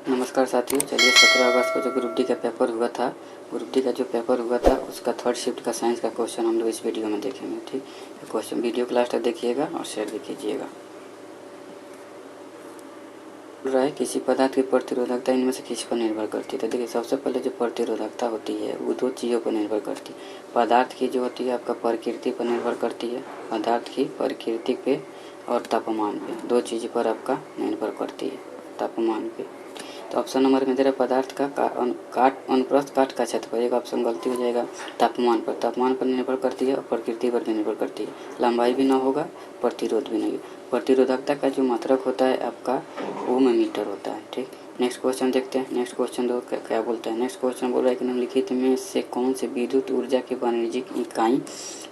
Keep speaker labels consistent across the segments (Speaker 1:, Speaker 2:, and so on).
Speaker 1: नमस्कार साथियों, चलिए 17 अगस्त को जो ग्रुप डी का पेपर हुआ था, ग्रुप डी का जो पेपर हुआ था उसका थर्ड शिफ्ट का साइंस का क्वेश्चन हम लोग इस वीडियो में देखेंगे। ठीक, क्वेश्चन वीडियो को लास्ट तक देखिएगा और शेयर भी कीजिएगा। बोल रहा है किसी पदार्थ की प्रतिरोधकता इनमें से किस पर निर्भर करती है। तो देखिए, सबसे पहले जो प्रतिरोधकता होती है वो दो चीज़ों पर निर्भर करती है। पदार्थ की जो होती है आपका प्रकृति पर निर्भर करती है, पदार्थ की प्रकृति पे और तापमान पे, दो चीज़ पर आपका निर्भर करती है, तापमान पे। तो ऑप्शन नंबर में दे रहा पदार्थ का अनुप्रस्थ काट का क्षेत्रफल, एक ऑप्शन गलती हो जाएगा। तापमान पर निर्भर करती है और प्रकृति पर भी निर्भर करती है। लंबाई भी ना होगा, प्रतिरोध भी नहीं। प्रतिरोधकता का जो मात्रक होता है आपका ओम मीटर होता है। ठीक, नेक्स्ट क्वेश्चन देखते हैं। नेक्स्ट क्वेश्चन दो क्या बोलता है। नेक्स्ट क्वेश्चन बोल रहा है कि निम्नलिखित में से कौन से विद्युत ऊर्जा की वाणिज्यिक इकाई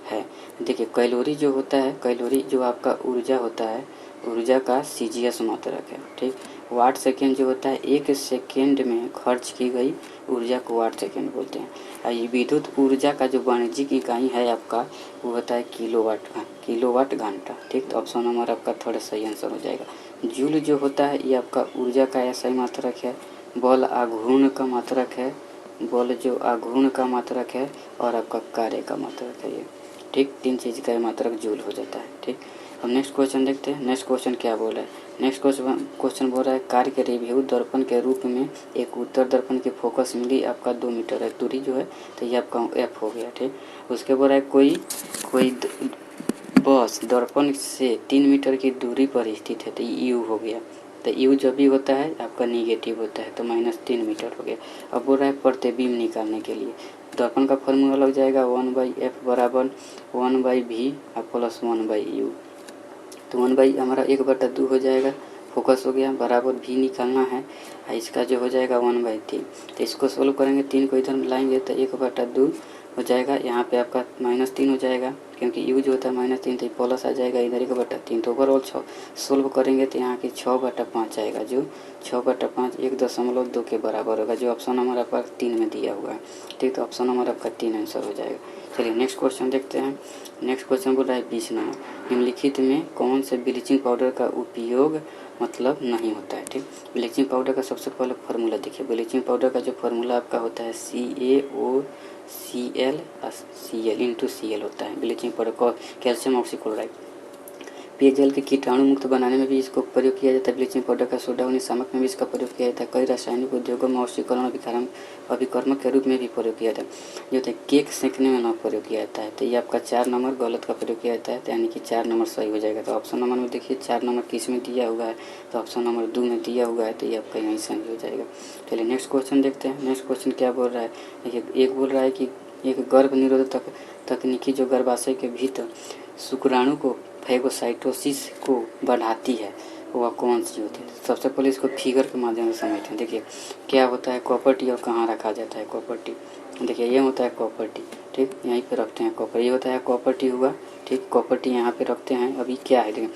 Speaker 1: है। देखिए, कैलोरी जो होता है, कैलोरी जो आपका ऊर्जा होता है, ऊर्जा का सीजीएस मात्रक है। ठीक, वाट सेकेंड जो होता है, एक सेकेंड में खर्च की गई ऊर्जा को वाट सेकेंड बोलते हैं। ये विद्युत ऊर्जा का जो वाणिज्यिक इकाई है आपका वो होता है किलोवाट घंटा। ठीक, तो ऑप्शन नंबर आपका थोड़ा सही आंसर हो जाएगा। जूल जो होता है ये आपका ऊर्जा का ऐसा ही मात्रक है। बल आघूर्ण का मात्रक है, बल जो आघूर्ण का मात्रक है और आपका कार्य का मात्रक है ये। ठीक, तीन चीज़ का मात्रक जूल हो जाता है। ठीक, अब नेक्स्ट क्वेश्चन देखते हैं। नेक्स्ट क्वेश्चन क्या बोल रहा है। नेक्स्ट क्वेश्चन बोल रहा है कार्य के रिव्यू दर्पण के रूप में एक उत्तर दर्पण की फोकस मिली आपका 2 मीटर है, दूरी जो है तो ये आपका एफ हो गया। ठीक, उसके बोल रहा है कोई बस दर्पण से 3 मीटर की दूरी पर स्थित है, तो यू हो गया। तो यू जब भी होता है आपका निगेटिव होता है, तो -3 मीटर हो गया। अब बोल रहा है प्रतिबिंब निकालने के लिए दर्पण का फॉर्मूला लग जाएगा 1/f बराबर 1/v प्लस 1/u। तो 1/, हमारा 1/2 हो जाएगा, फोकस हो गया, बराबर भी निकालना है। इसका जो हो जाएगा 1/3। तो इसको सोल्व करेंगे, 3 को इधर मिलाएंगे तो 1/2 हो जाएगा। यहाँ पे आपका -3 हो जाएगा, क्योंकि यू जो होता है -3 तो प्लस आ जाएगा इधर 1/3। तो ओवरऑल 6 सोल्व करेंगे तो यहाँ की 6/5 आएगा, जो 6/5 1.2 के बराबर होगा, जो ऑप्शन नंबर आपका 3 में दिया हुआ है। ठीक, तो ऑप्शन नंबर आपका 3 आंसर हो जाएगा। चलिए नेक्स्ट क्वेश्चन देखते हैं। नेक्स्ट क्वेश्चन बोल रहा है 20 नंबर, निम्नलिखित में कौन से ब्लीचिंग पाउडर का उपयोग मतलब नहीं होता है। ठीक, ब्लीचिंग पाउडर का सबसे पहले फार्मूला देखिए। ब्लीचिंग पाउडर का जो फार्मूला आपका होता है CaOCl इंटू Cl होता है। ब्लीचिंग पाउडर को कैल्शियम ऑक्सीक्लोराइड, पेयजल के कीटाणु मुक्त बनाने में भी इसको प्रयोग किया जाता है। ब्लीचिंग पाउडर का सोडा निशामक में भी इसका प्रयोग किया जाता है। कई रासायनिक उद्योगों में औषधीकरण अभिकर्मक के रूप में भी प्रयोग किया जाता है। जो होता है केक सेंकने में न प्रयोग किया जाता है। तो ये आपका 4 नंबर गलत का प्रयोग किया जाता है, तो यानी कि 4 नंबर सही हो जाएगा। तो ऑप्शन नंबर में देखिए 4 नंबर किस में दिया हुआ है, तो ऑप्शन नंबर 2 में दिया हुआ है, तो ये आपका यहीं सही हो जाएगा। चलिए नेक्स्ट क्वेश्चन देखते हैं। नेक्स्ट क्वेश्चन क्या बोल रहा है। एक बोल रहा है कि एक गर्भ निरोधक तकनीकी जो गर्भाशय के भीतर शुक्राणु को फैगोसाइटोसिस को बढ़ाती है, वह कौन सी होती है। सबसे पहले इसको फिगर के माध्यम से समझते हैं। देखिए क्या होता है कॉपर और कहाँ रखा जाता है कॉपर। देखिए ये होता है कॉपर। ठीक, यहीं पे रखते हैं कॉपर, ये होता है कॉपर हुआ। ठीक, कॉपर यहाँ पे रखते हैं। अभी क्या है देखिए,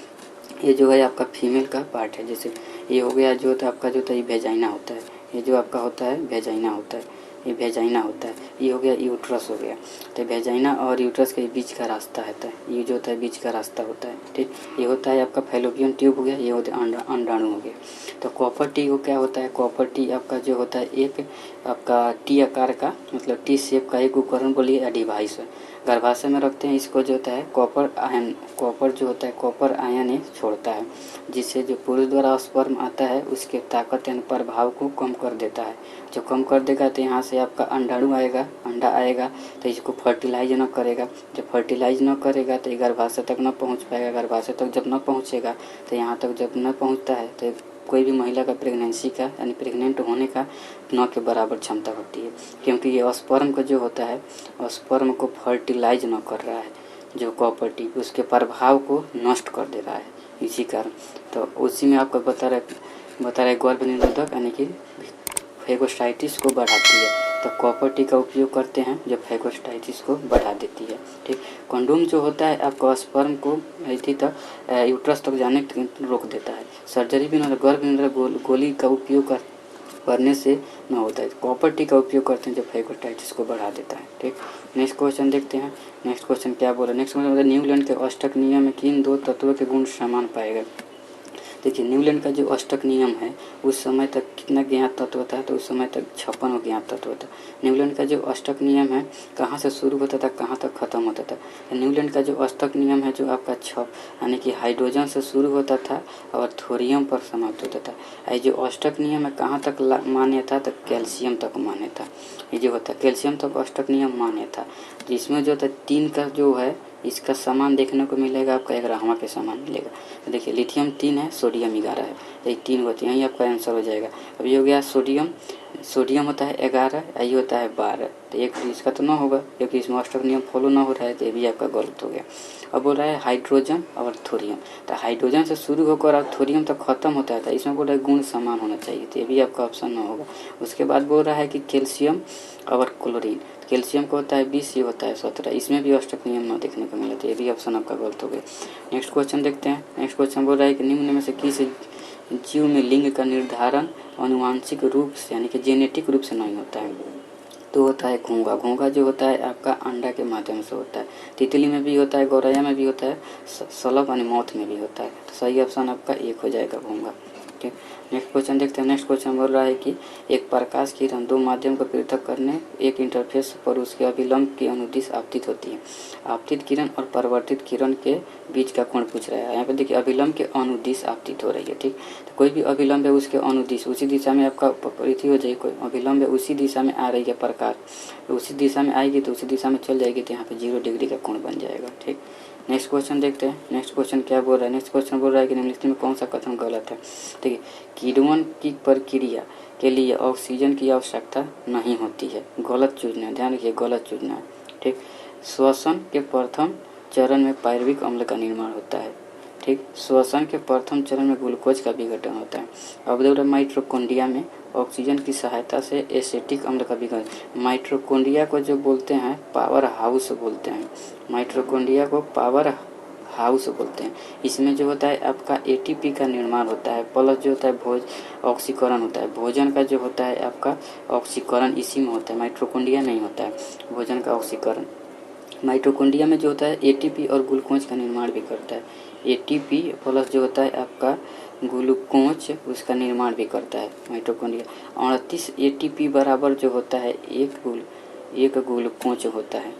Speaker 1: ये जो है आपका फीमेल का पार्ट है। जैसे ये हो गया, जो होता है आपका जो होता है ये वेजाइना होता है। ये जो आपका होता है वेजाइना होता है, ये वेजाइना होता है। ये हो गया यूट्रस हो गया। तो वेजाइना और यूट्रस के बीच का रास्ता है, ये जो होता है बीच का रास्ता होता है। ठीक, ये होता है आपका फैलोपियन ट्यूब हो गया, ये होता है अंडाणु हो गया। तो कॉपर टी को क्या होता है, कॉपर टी आपका जो होता है एक आपका टी आकार का, मतलब टी शेप का एक उपकरण बोलिए या डिवाइस है। गर्भाशय में रखते हैं इसको, जो होता है कॉपर आयन, कॉपर जो होता है कॉपर आयन ये छोड़ता है, जिससे जो पुरुष द्वारा स्पर्म आता है उसके ताकत यानी प्रभाव को कम कर देता है। जो कम कर देगा तो यहाँ से आपका अंडाणु आएगा, अंडा आएगा, तो इसको फर्टिलाइज न करेगा। जब फर्टिलाइज न करेगा तो ये गर्भाशय तक न पहुँच पाएगा। गर्भाशय तक जब न पहुँचेगा तो यहाँ तक जब न पहुँचता है तो कोई भी महिला का प्रेगनेंसी का यानी प्रेग्नेंट होने का न के बराबर क्षमता होती है, क्योंकि ये स्पर्म का जो होता है स्पर्म को फर्टिलाइज न कर रहा है, जो कॉपर टी उसके प्रभाव को नष्ट कर दे रहा है इसी कारण। तो उसी में आपको बता रहे गर्भ निरोधक यानी कि फैगोसाइटिस को बढ़ाती है। तो कॉपर टी का उपयोग करते हैं जो फैगोसाइटिस को बढ़ा देती है। ठीक, कंडोम जो होता है आपको स्पर्म को इसी तक यूट्रस तक जाने रोक देता है। सर्जरी भी न गर्भ निरोधक गोली का उपयोग करने से न होता है। कॉपर टी का उपयोग करते हैं जो फैगोसाइटिस को बढ़ा देता है। ठीक, नेक्स्ट क्वेश्चन देखते हैं। नेक्स्ट क्वेश्चन क्या बोला। नेक्स्ट क्वेश्चन न्यूलैंड के अष्टक नियम में किन 2 तत्वों के गुण समान पाए गए। देखिए न्यूलैंड का जो अष्टक नियम है उस समय तक कितना ज्ञात तत्व था, तो उस समय तक 56 ज्ञात तत्व था। न्यूलैंड का जो अष्टक नियम है कहाँ से शुरू होता था कहाँ तक खत्म होता था। न्यूलैंड का जो अष्टक नियम है जो आपका यानी कि हाइड्रोजन से शुरू होता था और थोरियम पर समाप्त होता था। ये जो अष्टक नियम है कहाँ तक मान्य था, तो कैल्शियम तक मान्य था। ये जो होता है कैल्शियम तक अष्टक नियम मान्य था, जिसमें जो था 3 का जो है इसका समान देखने को मिलेगा आपका 11वां के समान मिलेगा। तो देखिए लिथियम 3 है, सोडियम 11 है, ये 3 होती हैं, यही आपका आंसर हो जाएगा। अब ये हो गया सोडियम होता है 11, ये होता है 12, तो एक इसका तो ना होगा क्योंकि इसमें अष्टक नियम फॉलो ना हो रहा है, तो ये भी आपका गलत हो गया। अब बोल रहा है हाइड्रोजन और थोरियम, तो हाइड्रोजन से शुरू होकर अब थोरियम तक खत्म होता है, तो इसमें बोल रहा है गुण समान होना चाहिए, तो ये भी आपका ऑप्शन ना होगा। उसके बाद बोल रहा है कि कैल्शियम और क्लोरीन, कैल्शियम का होता है 20, ये होता है 17, इसमें भी अष्टक नियम न देखने को मिला, तो ये भी ऑप्शन आपका गलत हो गया। नेक्स्ट क्वेश्चन देखते हैं। नेक्स्ट क्वेश्चन बोल रहा है कि निम्न में से किस जीव में लिंग का निर्धारण आनुवांशिक रूप से यानी कि जेनेटिक रूप से नहीं होता है, तो होता है घोंघा। घोंघा जो होता है आपका अंडा के माध्यम से होता है। तितली में भी होता है, गौरैया में भी होता है, सलभ यानी मौत में भी होता है, तो सही ऑप्शन आपका 1 हो जाएगा घोंघा। ठीक, नेक्स्ट क्वेश्चन देखते हैं। नेक्स्ट क्वेश्चन बोल रहा है कि एक प्रकाश किरण 2 माध्यम को पृथक करने एक इंटरफेस पर उसके अभिलंब की अनुदिश आपतित होती है। आपतित किरण और परावर्तित किरण के बीच का कोण पूछ रहा है। यहाँ पे देखिए अभिलंब के अनुदिश आपतित हो रही है। ठीक, तो कोई भी अभिलंब है उसके अनुदिश उसी दिशा में आपका पृथ्वी हो जाएगी, कोई अभिलंब है उसी दिशा में आ रही है प्रकाश, तो उसी दिशा में आएगी तो उसी दिशा में चल जाएगी, तो यहाँ पे 0 डिग्री का कोण बन जाएगा। ठीक, नेक्स्ट क्वेश्चन देखते हैं। नेक्स्ट क्वेश्चन क्या बोल रहा है। नेक्स्ट क्वेश्चन बोल रहा है कि निम्नलिखित में कौन सा कथन गलत है। देखिए किण्वन की प्रक्रिया के लिए ऑक्सीजन की आवश्यकता नहीं होती है, गलत चुनना है, ध्यान रखिए गलत चुनना है। ठीक, श्वसन के प्रथम चरण में पायरुविक अम्ल का निर्माण होता है। ठीक, श्वसन के प्रथम चरण में ग्लूकोज का विघटन होता है। अब देखो माइटोकॉन्ड्रिया में ऑक्सीजन की सहायता से एसिटिक अम्ल का विघटन। माइटोकॉन्ड्रिया को जो बोलते हैं पावर हाउस बोलते हैं, माइटोकॉन्ड्रिया को पावर हाउस बोलते हैं। इसमें जो होता है आपका एटीपी का निर्माण होता है, प्लस जो होता है ऑक्सीकरण होता है। भोजन का जो होता है आपका ऑक्सीकरण इसी में होता है, माइटोकॉन्ड्रिया नहीं होता है भोजन का ऑक्सीकरण। माइटोकॉन्ड्रिया में जो होता है एटीपी और ग्लूकोज का निर्माण भी करता है। एटीपी प्लस जो होता है आपका ग्लूकोज उसका निर्माण भी करता है माइटोकॉन्ड्रिया। 38 एटीपी बराबर जो होता है एक ग्लूकोज होता है,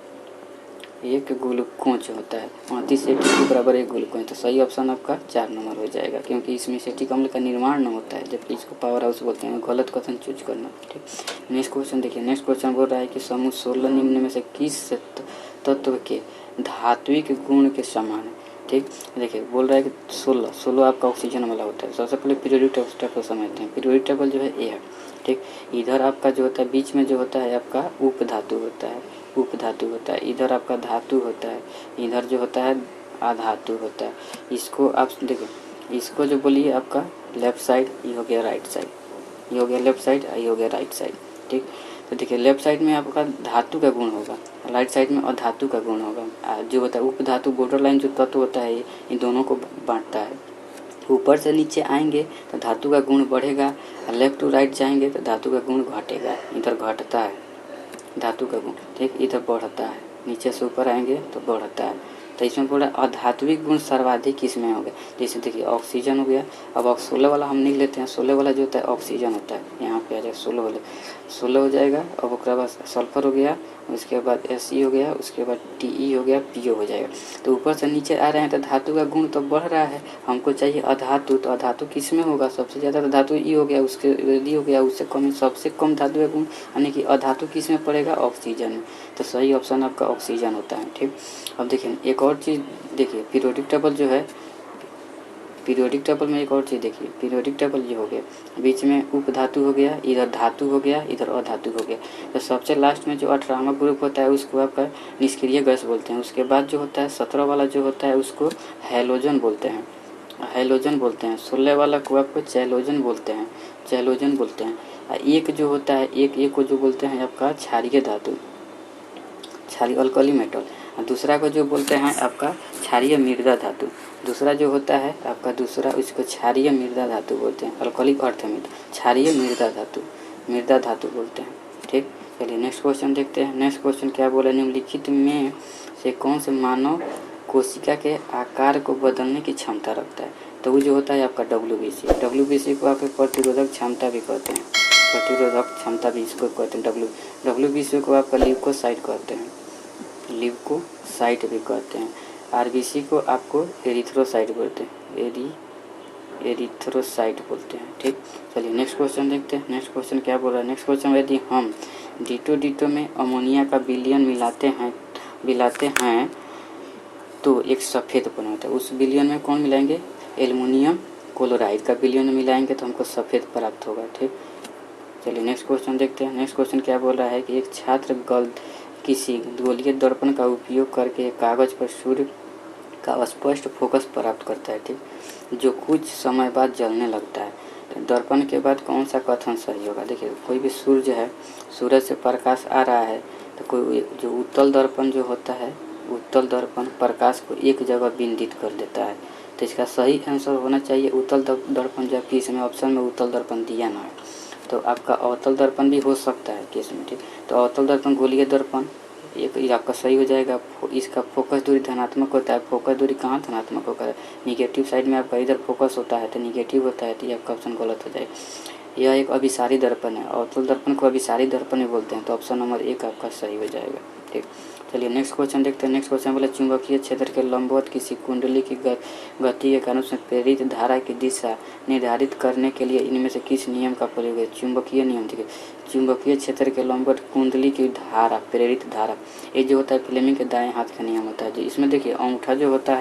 Speaker 1: एक ग्लूकोज होता है। 38 एटीपी बराबर 1 ग्लूकोज, तो सही ऑप्शन आपका 4 नंबर हो जाएगा, क्योंकि इसमें एसिटिक अम्ल का निर्माण न होता है, जबकि इसको पावर हाउस बोलते हैं। गलत क्वेश्चन चूज करना। ठीक, नेक्स्ट क्वेश्चन देखिए। नेक्स्ट क्वेश्चन बोल रहा है कि समूह 16 निम्न में से किस तत्व के धात्विक गुण के समान है। ठीक, देखिए बोल रहा है कि 16 आपका ऑक्सीजन वाला होता है। सबसे पहले पीरियोडिक टेबल समझते हैं। पीरियोडिक टेबल जो है ए है। ठीक, इधर आपका जो होता है बीच में जो होता है आपका उप धातु होता है, उप धातु होता है। इधर आपका धातु होता है, इधर जो होता है अधातु होता है। इसको आप देखिए, इसको जो बोलिए आपका लेफ्ट साइड, ये हो गया राइट साइड, ये हो गया लेफ्ट साइड, ये हो गया राइट साइड। ठीक, तो देखिए लेफ्ट साइड में आपका धातु का गुण होगा, राइट साइड में अधातु का गुण होगा। जो होता है उप धातु बॉर्डर लाइन जो तत्व होता है इन दोनों को बांटता है। ऊपर से नीचे आएंगे तो धातु का गुण बढ़ेगा, लेफ्ट टू राइट जाएंगे तो धातु का गुण घटेगा। इधर घटता है धातु का गुण, ठीक, इधर बढ़ता है। नीचे से ऊपर आएंगे तो बढ़ता है। तो इसमें पूरा अधात्विक गुण सर्वाधिक इसमें हो गया। जैसे देखिए ऑक्सीजन हो गया। अब 16 वाला हम नहीं लेते हैं, 16 वाला जो होता है ऑक्सीजन होता है, यहाँ पे आ जाएगा 16 हो जाएगा। अब उसके बाद सल्फर हो गया, उसके बाद Fe हो गया, उसके बाद Te हो गया, PO हो जाएगा। तो ऊपर से नीचे आ रहे हैं तो धातु का गुण तो बढ़ रहा है, हमको चाहिए अधातु। तो अधातु किस में होगा, सबसे ज़्यादा तो धातु E हो गया, उसके डी हो गया, उससे कम सबसे कम धातु का गुण यानी कि अधातु किस में पड़ेगा, ऑक्सीजन में। तो सही ऑप्शन आपका ऑक्सीजन होता है। ठीक, अब देखिए एक और चीज़ देखिए, पीरियोडिक टेबल जो है, पीरियोडिक टेबल में एक और चीज़ देखिए, पीरियोडिक टेबल ये हो गया, बीच में उप धातु हो गया, इधर धातु हो गया, इधर अधातु हो गया। तो सबसे लास्ट में जो 18वां ग्रुप होता है उसको आपका निष्क्रिय गैस बोलते हैं। उसके बाद जो होता है 17 वाला जो होता है उसको हैलोजन बोलते हैं, हैलोजन बोलते हैं। 16 वाला को आपको चैलोजन बोलते हैं, चैलोजन बोलते हैं। एक जो होता है एक को जो बोलते हैं आपका क्षारीय धातु, क्षारीय अल्कली मेटल। दूसरा को जो बोलते हैं आपका क्षारीय मृदा धातु। दूसरा जो होता है आपका दूसरा उसको क्षारीय मृदा धातु बोलते हैं, अल्कलिक अर्थ में क्षारीय मृदा धातु बोलते हैं। ठीक, चलिए नेक्स्ट क्वेश्चन देखते हैं। नेक्स्ट क्वेश्चन क्या बोला, निम्नलिखित में से कौन से मानव कोशिका के आकार को बदलने की क्षमता रखता है। तो वो जो होता है आपका WBC को आपके प्रतिरोधक क्षमता भी कहते हैं, प्रतिरोधक क्षमता भी इसको कहते हैं। WBC को आपका ल्यूकोसाइट कहते हैं, ल्यूकोसाइट भी कहते हैं। RBC को आपको एरिथ्रोसाइट बोलते हैं, एरिथ्रोसाइट बोलते हैं। ठीक, चलिए नेक्स्ट क्वेश्चन देखते हैं। नेक्स्ट क्वेश्चन क्या बोल रहा है? नेक्स्ट क्वेश्चन, यदि हम डिटो में अमोनिया का विलयन मिलाते हैं तो एक सफ़ेद बना होता है। उस विलयन में कौन मिलाएंगे? एल्युमिनियम क्लोराइड का विलयन मिलाएंगे तो हमको सफ़ेद प्राप्त होगा। ठीक, चलिए नेक्स्ट क्वेश्चन देखते हैं। नेक्स्ट क्वेश्चन क्या बोल रहा है कि एक छात्र किसी गोलीय दर्पण का उपयोग करके कागज पर सूर्य का स्पष्ट फोकस प्राप्त करता है। ठीक, जो कुछ समय बाद जलने लगता है। तो दर्पण के बाद कौन सा कथन सही होगा? देखिए, कोई भी सूरज से प्रकाश आ रहा है तो कोई जो उत्तल दर्पण जो होता है, उत्तल दर्पण प्रकाश को एक जगह बिंदित कर देता है। तो इसका सही आंसर होना चाहिए उत्तल दर्पण, जबकि इसमें ऑप्शन में उत्तल दर्पण दिया ना है। तो आपका अवतल दर्पण भी हो सकता है केस में। ठीक, तो अवतल दर्पण गोलीय दर्पण एक आपका सही हो जाएगा। इसका फोकस दूरी धनात्मक होता है। फोकस दूरी कहाँ धनात्मक होता है? निगेटिव साइड में आपका इधर फोकस होता है तो निगेटिव होता है, तो ये आपका ऑप्शन गलत हो जाएगा। यह एक अभिसारी दर्पण है। अवतल दर्पण को अभिसारी दर्पण भी बोलते हैं, तो ऑप्शन नंबर 1 आपका सही हो जाएगा। ठीक, चलिए नेक्स्ट क्वेश्चन देखते हैं। नेक्स्ट क्वेश्चन बोला चुंबकीय क्षेत्र के लंबवत किसी कुंडली की गति के कारण उसमें प्रेरित धारा की दिशा निर्धारित करने के लिए इनमें से किस नियम का प्रयोग है? चुंबकीय नियम। ठीक है, चुंबकीय क्षेत्र के लंबवत कुंडली की धारा, प्रेरित धारा, ये जो होता है फ्लेमिंग के दाएं हाथ का नियम होता है। जो इसमें देखिए अंगूठा जो होता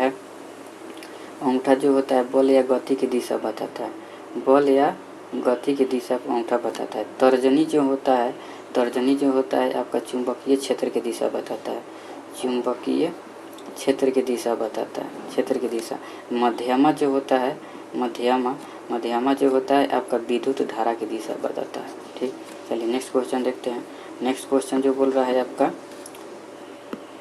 Speaker 1: है बल या गति की दिशा बताता है, बल या गति की दिशा को अंगूठा बताता है। तर्जनी जो होता है आपका चुंबकीय क्षेत्र की दिशा बताता है, चुंबकीय क्षेत्र की दिशा बताता है, क्षेत्र की दिशा। मध्यमा जो होता है आपका विद्युत धारा की दिशा बताता है। ठीक, चलिए नेक्स्ट क्वेश्चन देखते हैं। नेक्स्ट क्वेश्चन जो बोल रहा है आपका,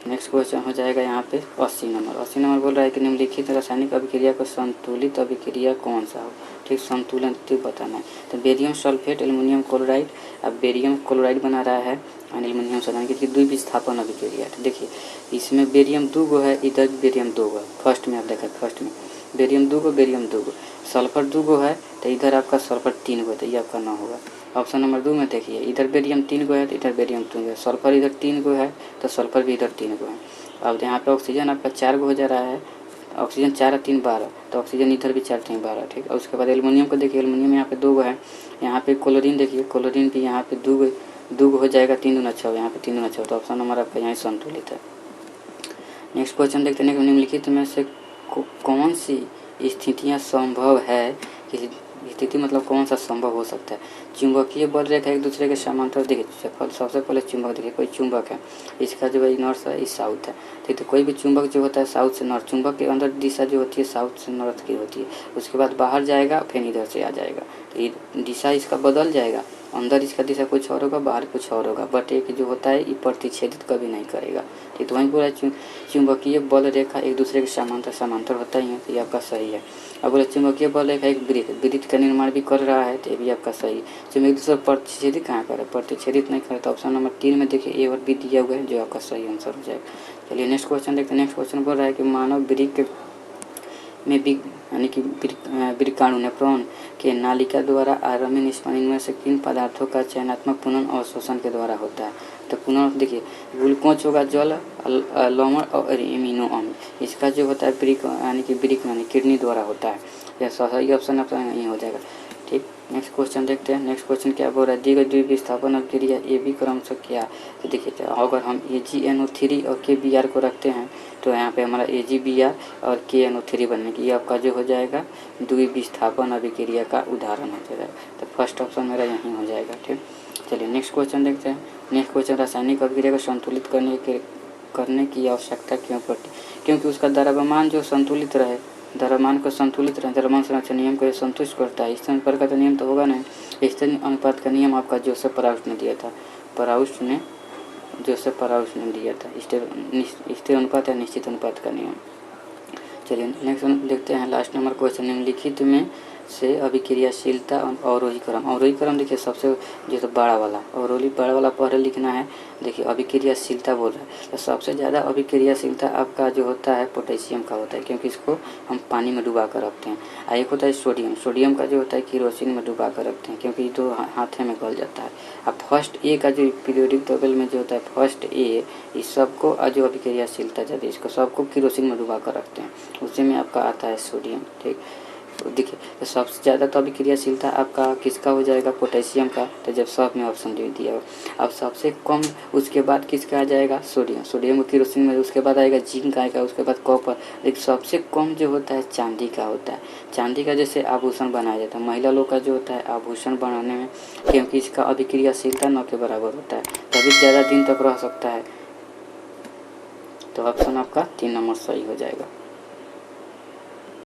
Speaker 1: नेक्स्ट क्वेश्चन हो जाएगा यहाँ पे 80 नंबर बोल रहा है कि निम्नलिखित रासायनिक अभिक्रिया को संतुलित अभिक्रिया कौन सा हो? ठीक, संतुलन बताना है। तो बेरियम सल्फेट एल्युमिनियम क्लोराइड, अब बेरियम क्लोराइड बना रहा है एल्युमिनियम सल्फेट की द्विविस्थापन अभिक्रिया। तो देखिए इसमें बेरियम 2 गो है, इधर बेरियम 2 गो है। फर्स्ट में आप देखा, फर्स्ट में बेरियम 2 गो, सल्फर 2 गो है तो इधर आपका सल्फर 3 गो है, तो ये आपका ना होगा। ऑप्शन नंबर 2 में देखिए इधर बेरियम 3 गो है तो इधर बेरियम 2 गो है, सल्फर इधर 3 गो है तो सल्फर भी इधर 3 गो है। अब यहाँ पे ऑक्सीजन आपका 4 गो हो जा रहा है, ऑक्सीजन 4 और 3 12, तो ऑक्सीजन इधर भी 4 3 12। ठीक, और उसके बाद एल्युमिनियम को देखिए, एल्युमिनियम यहाँ पे 2 गो है, यहाँ पे क्लोरीन देखिए, क्लोरीन भी यहाँ पे 2 गो हो जाएगा, 3 दूना 6, यहाँ पे 3 दूना 6, तो ऑप्शन नंबर आपका यहाँ संतुलित है। नेक्स्ट क्वेश्चन देखते हैं। निम्नलिखित में से कौन सी स्थितियाँ संभव है? किसी स्थिति मतलब कौन सा संभव हो सकता है? चुंबकीय बल रेखा एक दूसरे के समांतर। देखिए सबसे पहले चुंबक देखिए, कोई चुंबक है, इसका जो है नॉर्थ है, इस साउथ है। ठीक, तो कोई भी चुंबक जो होता है साउथ से नॉर्थ, चुंबक के अंदर दिशा जो होती है साउथ से नॉर्थ की होती है, उसके बाद बाहर जाएगा फिर इधर से आ जाएगा, तो ये दिशा इसका बदल जाएगा, अंदर इसका दिशा कुछ और होगा, बाहर कुछ और होगा, बट एक जो होता है ये प्रतिच्छेदित कभी नहीं करेगा। ठीक, तो वहीं बोला चुंबकीय बल रेखा एक दूसरे के समांतर होता ही है, तो ये आपका सही है। अब बोले चुंबकीय बल रेखा एक वृत्त का निर्माण भी कर रहा है, तो ये भी आपका सही है। एक दूसरे प्रतिच्छेदित कहाँ करे? प्रतिच्छेदित नहीं करे, तो ऑप्शन नंबर 3 में देखिए ए और बी दिया हुआ है, जो आपका सही आंसर हो जाएगा। चलिए नेक्स्ट क्वेश्चन देखते हैं। नेक्स्ट क्वेश्चन बोल रहा है कि मानव वृक्क में यानी कि वृक्काणु नेफ्रॉन के नालिका द्वारा आरम्भ निष्पन्न इनमें से किन पदार्थों का चयनात्मक पुनः अवशोषण के द्वारा होता है? तो पुनः देखिए ग्लूकोज होगा, जल, लवण और इम्यूनो अम्ल, इसका जो होता है वृक्क यानी कि किडनी द्वारा होता है। यह सही ऑप्शन आपका नहीं हो जाएगा। ठीक, नेक्स्ट क्वेश्चन देखते हैं। नेक्स्ट क्वेश्चन क्या बोल रहा है? दी गई द्विविस्थापन अभिक्रिया ए बी क्रम से क्या? तो देखिए अगर हम AgNO3 और KBr को रखते हैं तो यहाँ पे हमारा AgBr और KNO3 बनने की, ये आपका जो हो जाएगा द्विविस्थापन अभिक्रिया का उदाहरण हो जाएगा। तो फर्स्ट ऑप्शन मेरा यहीं हो जाएगा। ठीक, चलिए नेक्स्ट क्वेश्चन देखते हैं। नेक्स्ट क्वेश्चन, रासायनिक अभिक्रिया को संतुलित करने की आवश्यकता क्यों पड़ती? क्योंकि उसका द्रव्यमान जो संतुलित रहे, द्रव्यमान संरक्षण नियम को संतुष्ट करता है। स्थिर अनुपात का तो नियम तो होगा नहीं, स्थिर अनुपात का नियम आपका जोसेफ पराउस्ट ने दिया था, जोसेफ पराउस्ट ने दिया था, स्थिर अनुपात या निश्चित अनुपात का नियम। चलिए नेक्स्ट देखते हैं लास्ट नंबर क्वेश्चन। निम्नलिखित में से अभिक्रियाशीलता अवरोही क्रम। अवरोही क्रम देखिए सबसे जो तो बड़ा वाला अवरोही बड़ा वाला पहले लिखना है। देखिए अभिक्रियाशीलता बोल रहा है तो सबसे ज़्यादा अभिक्रियाशीलता आपका जो होता है पोटेशियम का होता है, क्योंकि इसको हम पानी में डुबा कर रखते हैं। एक होता है सोडियम। सोडियम का जो होता है केरोसिन में डुबा कर रखते हैं, क्योंकि तो हाथे में गल जाता है। अब फर्स्ट ए का जो पीरियोडिक टेबल में जो होता है फर्स्ट ए, इस सबको जो अभिक्रियाशीलता जाती है इसको सबको केरोसिन में डुबा कर रखते हैं, उसी में आपका आता है सोडियम। ठीक, तो देखिए तो सबसे ज़्यादा तो अभिक्रियाशीलता आपका किसका हो जाएगा, पोटेशियम का। तो जब सब में ऑप्शन दे दिया हो। अब सबसे कम उसके बाद किसका आ जाएगा, सोडियम। सोडियम को केरोसिन में, उसके बाद आएगा जिंक आएगा, उसके बाद कॉपर। लेकिन सबसे कम जो होता है चांदी का होता है। चांदी का जैसे आभूषण बनाया जाता है, महिला लोग का जो होता है आभूषण बनाने में, क्योंकि इसका अभिक्रियाशीलता 9 के बराबर होता है, तभी ज़्यादा दिन तक रह सकता है। तो ऑप्शन आपका 3 नंबर सही हो जाएगा।